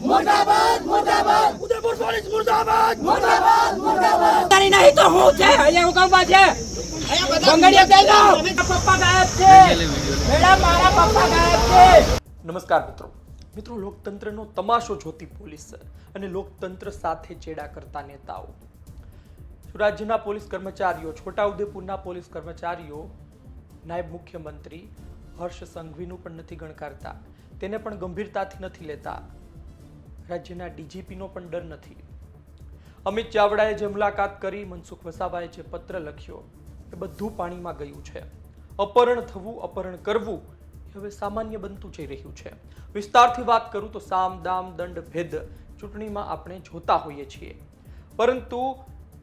मुर्दाबाद मुर्दाबाद उदयपुर पुलिस मुर्दाबाद मुर्दाबाद मुर्दाबाद तारी नहीं तो हूँ छे અહીંયા ઉકંબા છે બંગડિયા દે લો પપ્પા ગાયબ છે મેડમ મારા પપ્પા ગાયબ છે। નમસ્કાર મિત્રો લોકતંત્રનો તમાશો જોતી પોલીસ અને લોકતંત્ર સાથે ચેડા કરતા નેતાઓ। રાજ્યના પોલીસ કર્મચારીઓ, છોટાઉદેપુરના પોલીસ કર્મચારીઓ નાયબ મુખ્યમંત્રી હર્ષ સંઘવીનું પણ નથી ગણકારતા, તેને પણ ગંભીરતાથી નથી લેતા, રાજ્યના ડીજીપીનો પણ ડર નથી। અમિત ચાવડાએ જે મુલાકાત કરી, મનસુખ વસાવાએ જે પત્ર લખ્યો, એ બધું પાણીમાં ગયું છે। અપહરણ થવું, અપહરણ કરવું હવે સામાન્ય બનતું જઈ રહ્યું છે। વિસ્તારથી વાત કરું તો સામ દામ દંડ ભેદ ચૂંટણીમાં આપણે જોતા હોઈએ છીએ, પરંતુ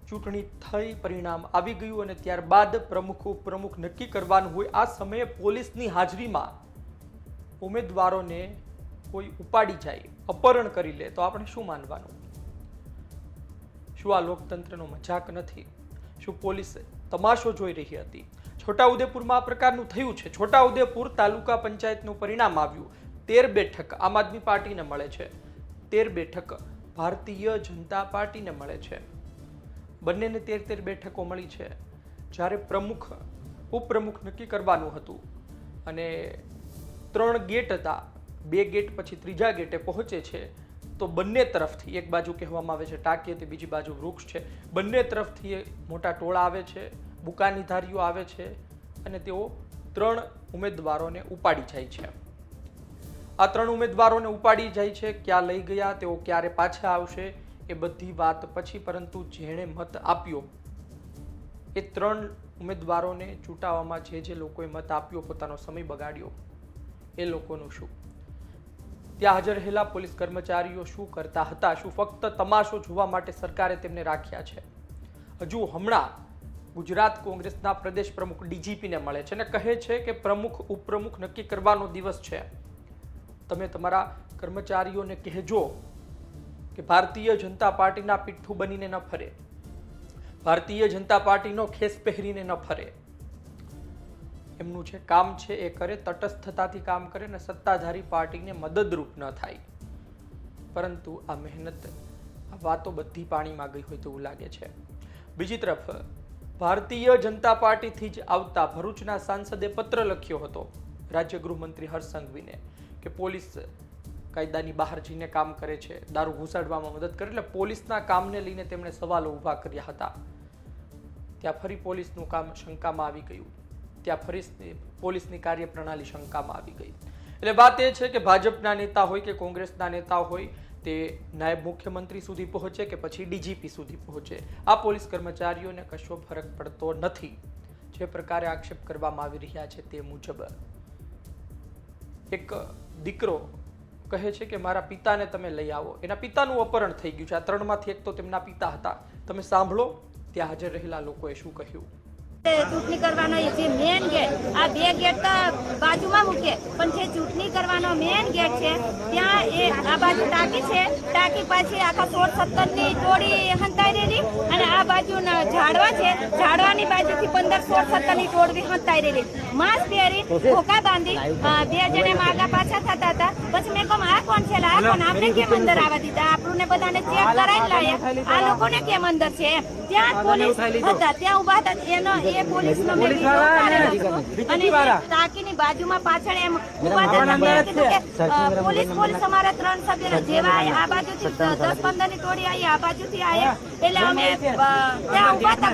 ચૂંટણી થઈ, પરિણામ આવી ગયું અને ત્યારબાદ પ્રમુખ ઉપપ્રમુખ નક્કી કરવાનું હોય, આ સમયે પોલીસની હાજરીમાં ઉમેદવારોને કોઈ ઉપાડી જાય, અપહરણ કરી લે તો આપણે શું માનવાનું? શું આ લોકતંત્રનો મજાક નથી? શું પોલીસ તમાશો જોઈ રહી હતી? છોટાઉદેપુરમાં આ પ્રકારનું થયું છે। છોટાઉદેપુર તાલુકા પંચાયતનું પરિણામ આવ્યું, 13 બેઠક આમ આદમી પાર્ટીને મળે છે, 13 બેઠક ભારતીય જનતા પાર્ટીને મળે છે। બંનેને 13 બેઠકો મળી છે। જ્યારે પ્રમુખ ઉપપ્રમુખ નક્કી કરવાનું હતું અને 3 ગેટ હતા, 2 ગેટ પછી ત્રીજા ગેટે પહોંચે છે, તો બંને તરફથી, એક બાજુ કહેવામાં આવે છે ટાંકી હતી, બીજી બાજુ વૃક્ષ છે, બંને તરફથી મોટા ટોળા આવે છે, બુકાનીધારીઓ આવે છે અને તેઓ 3 ઉમેદવારોને ઉપાડી જાય છે। આ 3 ઉમેદવારોને ઉપાડી જાય છે, ક્યાં લઈ ગયા, તેઓ ક્યારે પાછા આવશે, એ બધી વાત પછી, પરંતુ જેણે મત આપ્યો એ 3 ઉમેદવારોને ચૂંટાવવામાં જે લોકોએ મત આપ્યો, પોતાનો સમય બગાડ્યો, એ લોકોનું શું? ત્યાં હાજર રહેલા પોલીસ કર્મચારીઓ શું કરતા હતા? શું ફક્ત તમાશો જોવા માટે સરકારે તેમને રાખ્યા છે? હજુ હમણાં ગુજરાત કોંગ્રેસના પ્રદેશ પ્રમુખ ડીજીપીને મળે છે અને કહે છે કે પ્રમુખ ઉપપ્રમુખ નક્કી કરવાનો દિવસ છે, તમે તમારા કર્મચારીઓને કહેજો કે ભારતીય જનતા પાર્ટીના પીઠું બનીને ન ફરે, ભારતીય જનતા પાર્ટીનો ખેસ પહેરીને ન ફરે, એમનું જે કામ છે એ કરે, તટસ્થતાથી કામ કરે અને સત્તાધારી પાર્ટીને મદદરૂપ ન થાય। પરંતુ આ મહેનત, આ વાતો બધી પાણીમાં ગઈ હોય તેવું લાગે છે। બીજી તરફ ભારતીય જનતા પાર્ટીથી જ આવતા ભરૂચના સાંસદે પત્ર લખ્યો હતો રાજ્ય ગૃહમંત્રી હર્ષ સંઘવીને કે પોલીસ કાયદાની બહાર જઈને કામ કરે છે, દારૂ ઘુસાડવામાં મદદ કરે, એટલે પોલીસના કામને લઈને તેમણે સવાલો ઊભા કર્યા હતા। ત્યાં ફરી પોલીસનું કામ શંકામાં આવી ગયું, ત્યાં ફરી પોલીસની કાર્યપ્રણાલી શંકામાં આવી ગઈ। એટલે વાત એ છે કે ભાજપના નેતા હોય કે કોંગ્રેસના નેતા હોય, તે નાયબ મુખ્યમંત્રી સુધી પહોંચે કે પછી ડીજીપી સુધી પહોંચે, આ પોલીસ કર્મચારીઓને કશો ફરક પડતો નથી। જે પ્રકારે આક્ષેપ કરવામાં આવી રહ્યા છે તે મુજબ એક દીકરો કહે છે કે મારા પિતાને તમે લઈ આવો, એના પિતાનું અપહરણ થઈ ગયું છે। આ 3 માંથી એક તો તેમના પિતા હતા। તમે સાંભળો ત્યાં હાજર રહેલા લોકોએ શું કહ્યું। ચૂંટણી કરવાનો જે મેન ગેટ, આ 2 ગેટ તો બાજુમાં મૂકે, પણ જે ચૂંટણી કરવાનો મેન ગેટ છે ત્યાં એ આ બાજુ ટાંકી છે, ટાંકી પાછી આખા 16-17 ની ટોળી હંતાઈ રહેલી અને આ બાજુ ઝાડવા છે, ઝાડવાની બાજુથી 15-16-17 ની ટોળી હંતાઈ રહેલી, માસ્ક પહેરી, ધોકા બાંધી, 2 જણે આગા પાછા થતા હતા। પછી મેં કહું આ કોણ છે, આ કોણ, આપણે કેમ અંદર આવવા દીધા, આપણને બધાને ચેક કરાવી લાયા, આ લોકોને કેમ અંદર છે? ત્યાં પોલીસ હતા, ત્યાં ઉભા હતા, એનો એ પોલીસનો મેં વિડીયો ઉતારેલો અને ટાંકીની બાજુમાં પાછળ એમ ઉભા હતા, મેં કીધું કે પોલીસ અમારા 3 સભ્યોને જેવા આ બાજુથી 10-15 ની ટોળી આવી, આ બાજુથી આવ્યા, એટલે અમે ત્યાં ઉભા હતા,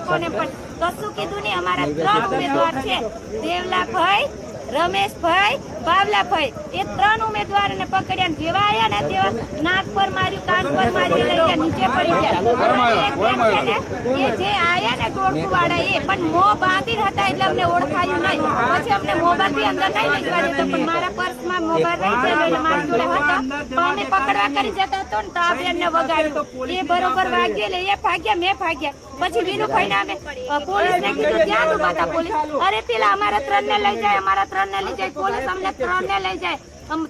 કોણ પણ કશું કીધું નહીં। અમારા 3 ઉમેદવાર છે, દેવલાભાઈ, રમેશભાઈ, બાવલાભાઈ, એ 3 ઉમેદવારોને પકડ્યા, જેવા આવ્યા ને તેવા નાક પર માર્યું, કાન પર માર્યું, લઈ ગયા, નીચે પડી ગયા। એ જે આવ્યા ને ટોળકું વાળા એ પણ મોં બાંધી હતા એટલે અમને ઓળખાયું નહીં। પછી અમને મોબાઈલ બી અંદર નહીં લઈ જવા દેતો, પણ મારા પર્સમાં મોબાઈલ રહી ગયેલો એટલે મારી જોડે હતા, તો અમે પકડવા કરી જતા હતો ને તો આ બેનને વગાડ્યું, એ બરોબર વાગ્યું એટલે એ ભાગ્યા, મેં ભાગ્યા। પછી વીરુભાઈને અમે પોલીસને કીધું, ત્યાં ઉભા હતા પોલીસ, અરે પેલા અમારા 3 ને લઈ જાય, અમારા 3 ને લઈ જાય, પોલીસ અમને 3 ને લઈ જાય,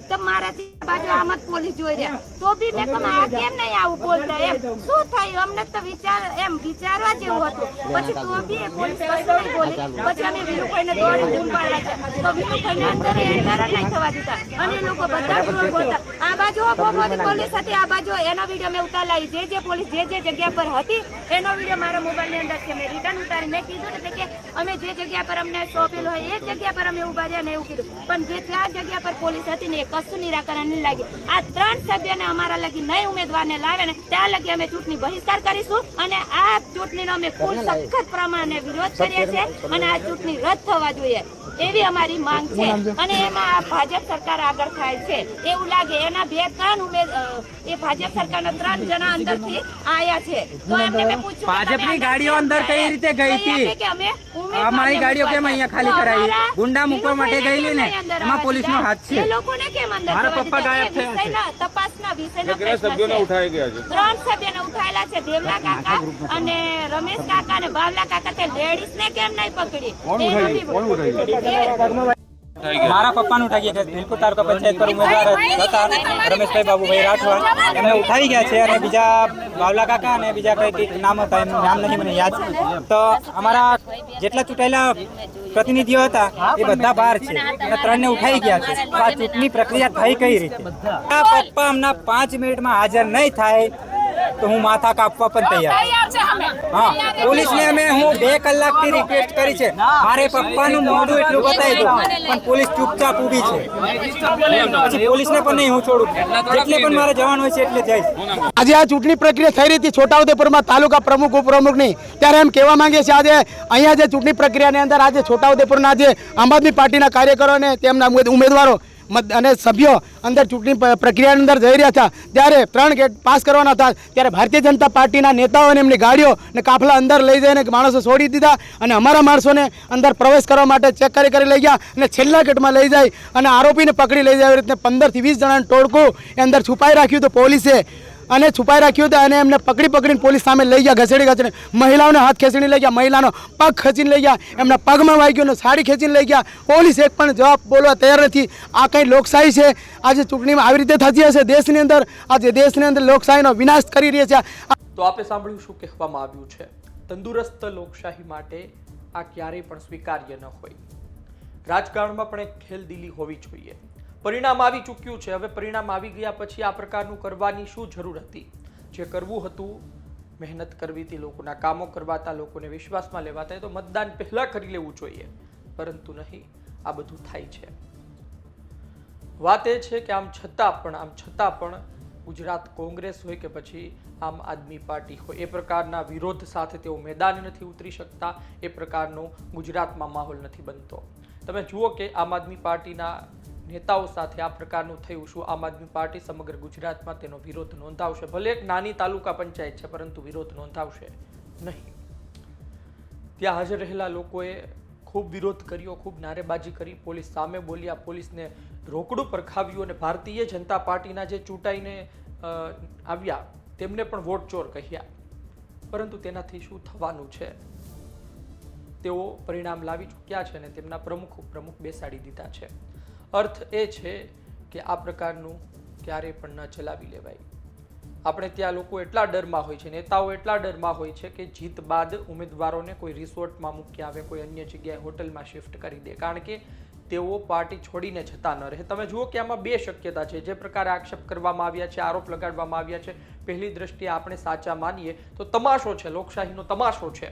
તમારાથી બાજુ આમ જ પોલીસ જોઈ રહ્યા, તો બી મેં કહ્યું આ કેમ નહીં આવું બોલતા, એમ શું થયું અમને તો વિચારવા જેવું હતું. પછી તો બી એ પોલીસ કશું નહીં બોલી. પછી અમે વિનુભાઈને દોડી બૂમ પાડ્યા છે, તો વિનુભાઈને અંદર એન્ટર નહીં થવા દીધા, અને એ લોકો બધા વિરોધ બોલતા. આ બાજુ બહુ મોટી પોલીસ હતી, આ બાજુ એનો વિડીયો મેં ઉતારી, જે પોલીસ જે જગ્યા પર હતી એનો વિડીયો મારા મોબાઈલ ની અંદર છે. મેં રિટર્ન ઉતારી, મેં કીધું ને કે અમે જે જગ્યા પર અમને સોંપેલું હોય એ જગ્યા પર અમે ઉભા રહ્યા ને એવું કીધું, પણ જે ત્યાં જગ્યા પર પોલીસ હતી ને એ કશું નિરાકરણ નહીં લાગી. આ 3 સભ્યને અમારા લગી નહીં ઉમેદવારને લાવે ને ત્યાં લગી અમે ચૂંટણી બહિષ્કાર કરીશું, અને આ ચૂંટણીનો અમે ફૂલ સખત પ્રમાણે વિરોધ કરીએ છીએ, અને આ ચૂંટણી રદ થવા જોઈએ એવી અમારી માંગ છે. અને એમાં આ ભાજપ સરકાર આગળ થાય છે એવું લાગે. એના 2-3 એ ભાજપ સરકારના 3 જણા અંદરથી આયા છે, તો એમને મેં પૂછ્યું ભાજપની ગાડીઓ અંદર કઈ રીતે ગઈ હતી? અમારી ગાડીઓ કેમ અહીંયા ખાલી કરાવી? ગુંડા મૂકવા માટે ગયેલી ને, એમાં પોલીસનો હાથ છે. એ લોકોને કેમ અંદર મારા પપ્પા ગાયબ થયા છે. તપાસના વિષયનો સભ્યોને ઉઠાઈ ગયા છે. 3 સભ્યોને ઉઠાયેલા છે, દેવલા કાકા અને રમેશ કાકા અને બાવલા કાકા. તે લેડીઝ ને કેમ નહીં પકડી? મારા પપ્પાનું ઉઠાઈ ગયા છે. બિલકુલ તાલુકા પંચાયત પર ઉમેદવાર હતા રમેશભાઈ બાબુભાઈ રાઠવા, એમને ઉઠાઈ ગયા છે. અને બીજા બાવલા કાકા અને બીજા કઈક નામ હતા, એમનું નામ નહીં મને યાદ. તો અમારા જેટલા ચૂંટાયેલા પ્રતિનિધિઓ હતા એ બધા બહાર છે, અને 3 ને ઉઠાઈ ગયા છે. તો આ ચૂંટણી પ્રક્રિયા થઈ કઈ રીતે? પપ્પા હમણાં 5 મિનિટમાં હાજર નહીં થાય તો હું માથા કાપવા પણ તૈયાર. હા, પોલીસને હું 2 કલાકથી રિક્વેસ્ટ કરી છે, મારે પપ્પાનું મોઢું એટલું બતાવી દો, પણ પોલીસ ચૂપચાપ ઊભી છે. પછી પોલીસને પણ નહીં હું છોડું, જેટલે પણ મારે જવાનું હોય છે એટલે જઈશ. આજે આ ચૂંટણી પ્રક્રિયા થઈ રહી હતી છોટાઉદેપુરમાં તાલુકા પ્રમુખ ઉપપ્રમુખની, ત્યારે એમ કહેવા માંગે છે આજે અહીંયા જે ચૂંટણી પ્રક્રિયાની અંદર આજે છોટાઉદેપુરના જે આમ આદમી પાર્ટીના કાર્યકરો અને તેમના ઉમેદવારો અને સભ્યો અંદર ચૂંટણી પ્રક્રિયાની અંદર જઈ રહ્યા હતા, ત્યારે 3 ગેટ પાસ કરવાના હતા, ત્યારે ભારતીય જનતા પાર્ટીના નેતાઓ અને એમની ગાડીઓ અને કાફલા અંદર લઈ જઈને માણસો છોડી દીધા, અને અમારા માણસોને અંદર પ્રવેશ કરવા માટે ચેક કરી લઈ ગયા, અને છેલ્લા ગેટમાં લઈ જાય અને આરોપીને પકડી લઈ જાય. એવી રીતે 15 થી 20 જણાનું ટોળકું એ અંદર છુપાઈ રાખ્યું હતું પોલીસે, અને છુપાઈ રાખ્યું હતું, અને એમને પકડીને પોલીસ સામે લઈ ગયા, ઘસેડી મહિલાઓને હાથ ખેંચીને લઈ ગયા, મહિલાનો પગ ખેંચીને લઈ ગયા, એમના પગમાં વાગ્યું અને સાડી ખેંચીને લઈ ગયા. પોલીસ એક પણ જવાબ બોલવા તૈયાર નથી. આ કઈ લોકશાહી છે? આજે ચૂંટણીમાં આવી રીતે થતી હશે દેશની અંદર? આજે દેશની અંદર લોકશાહીનો વિનાશ કરી રહી છે. તો આપે સાંભળ્યું શું કહેવામાં આવ્યું છે. તંદુરસ્ત લોકશાહી માટે આ ક્યારેય પણ સ્વીકાર્ય ન હોય. રાજકારણમાં પણ એક ખેલદિલી હોવી જોઈએ. પરિણામ આવી ચૂક્યું છે, હવે પરિણામ આવી ગયા પછી આ પ્રકારનું કરવાની શું જરૂર હતી? જે કરવું હતું, મહેનત કરવી હતી, લોકોના કામો કરવાતા, લોકોને વિશ્વાસમાં લેવાતા, એ તો મતદાન પહેલા કરી લેવું જોઈએ, પરંતુ નહીં. આ બધું થાય છે. વાત એ છે કે આમ છતાં પણ ગુજરાત કોંગ્રેસ હોય કે પછી આમ આદમી પાર્ટી હોય, એ પ્રકારના વિરોધ સાથે તેઓ મેદાને નથી ઉતરી શકતા. એ પ્રકારનો ગુજરાતમાં માહોલ નથી બનતો. તમે જુઓ કે આમ આદમી પાર્ટીના નેતાઓ સાથે આ પ્રકારનું થયું. શું આમ આદમી પાર્ટી સમગ્ર ગુજરાતમાં તેનો વિરોધ નોંધાવશે? ભલે એક નાની તાલુકા પંચાયત છે, પરંતુ વિરોધ નોંધાવશે નહીં. ત્યાં હાજર રહેલા લોકોએ ખૂબ વિરોધ કર્યો, ખૂબ નારેબાજી કરી, પોલીસ સામે બોલ્યા, પોલીસને રોકડું પરખાવ્યું, અને ભારતીય જનતા પાર્ટીના જે ચૂંટાઈને આવ્યા તેમને પણ વોટ ચોર કહ્યા. પરંતુ તેનાથી શું થવાનું છે? તેઓ પરિણામ લાવી ચૂક્યા છે અને તેમના પ્રમુખ બેસાડી દીધા છે. અર્થ એ છે કે આ પ્રકારનું ક્યારેય પણ ન ચલાવી લેવાય. આપણે ત્યાં લોકો એટલા ડરમાં હોય છે, નેતાઓ એટલા ડરમાં હોય છે કે જીત બાદ ઉમેદવારોને કોઈ રિસોર્ટમાં મૂકી આવે, કોઈ અન્ય જગ્યાએ હોટલમાં શિફ્ટ કરી દે, કારણ કે તેઓ પાર્ટી છોડીને જતા ન રહે. તમે જુઓ કે આમાં 2 શક્યતા છે. જે પ્રકારે આક્ષેપ કરવામાં આવ્યા છે, આરોપ લગાડવામાં આવ્યા છે, પહેલી દ્રષ્ટિએ આપણે સાચા માનીએ તો તમાશો છે, લોકશાહીનો તમાશો છે.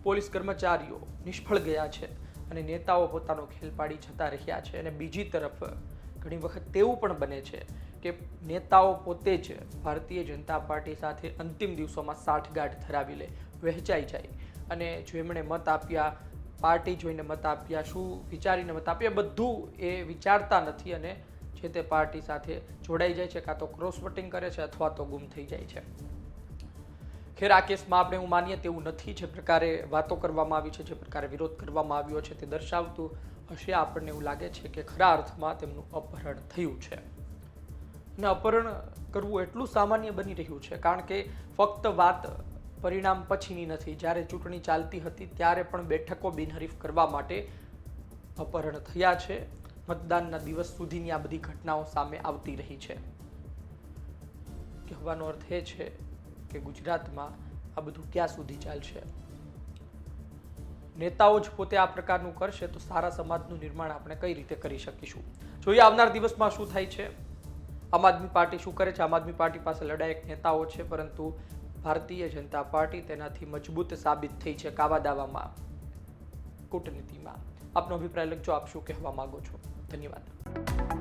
પોલીસ કર્મચારીઓ નિષ્ફળ ગયા છે અને નેતાઓ પોતાનો ખેલ પાડી જતા રહ્યા છે. અને બીજી તરફ ઘણી વખત તેવું પણ બને છે કે નેતાઓ પોતે જ ભારતીય જનતા પાર્ટી સાથે અંતિમ દિવસોમાં સાઠગાંઠ ધરાવી લે, વહેંચાઈ જાય, અને જો એમણે મત આપ્યા, પાર્ટી જોઈને મત આપ્યા, શું વિચારીને મત આપ્યા, બધું એ વિચારતા નથી અને જે તે પાર્ટી સાથે જોડાઈ જાય છે, કાં તો ક્રોસ વોટિંગ કરે છે અથવા તો ગુમ થઈ જાય છે. ખેર આ કેસમાં આપણે હું માનીએ તેવું નથી. જે પ્રકારે વાતો કરવામાં આવી છે, જે પ્રકારે વિરોધ કરવામાં આવ્યો છે, તે દર્શાવતું હશે. આપણને એવું લાગે છે કે ખરા અર્થમાં તેમનું અપહરણ થયું છે. અને અપહરણ કરવું એટલું સામાન્ય બની રહ્યું છે કારણ કે ફક્ત વાત પરિણામ પછીની નથી. જ્યારે ચૂંટણી ચાલતી હતી ત્યારે પણ બેઠકો બિનહરીફ કરવા માટે અપહરણ થયા છે. મતદાનના દિવસ સુધીની આ બધી ઘટનાઓ સામે આવતી રહી છે. કહેવાનો અર્થ એ છે કે ગુજરાતમાં આ બધું ક્યાં સુધી ચાલશે? નેતાઓ જ પોતે આ પ્રકારનું કરશે તો સારા સમાજનું નિર્માણ આપણે કઈ રીતે કરી શકીશું? જોઈએ આવનાર દિવસમાં શું થાય છે. આમ આદમી પાર્ટી શું કરે છે? આમ આદમી પાર્ટી પાસે લડાયક નેતાઓ છે, પરંતુ ભારતીય જનતા પાર્ટી તેનાથી મજબૂત સાબિત થઈ છે કાવા દાવામાં, કૂટનીતિમાં. આપનો અભિપ્રાય લખજો. આપ શું કહેવા માંગો છો? ધન્યવાદ.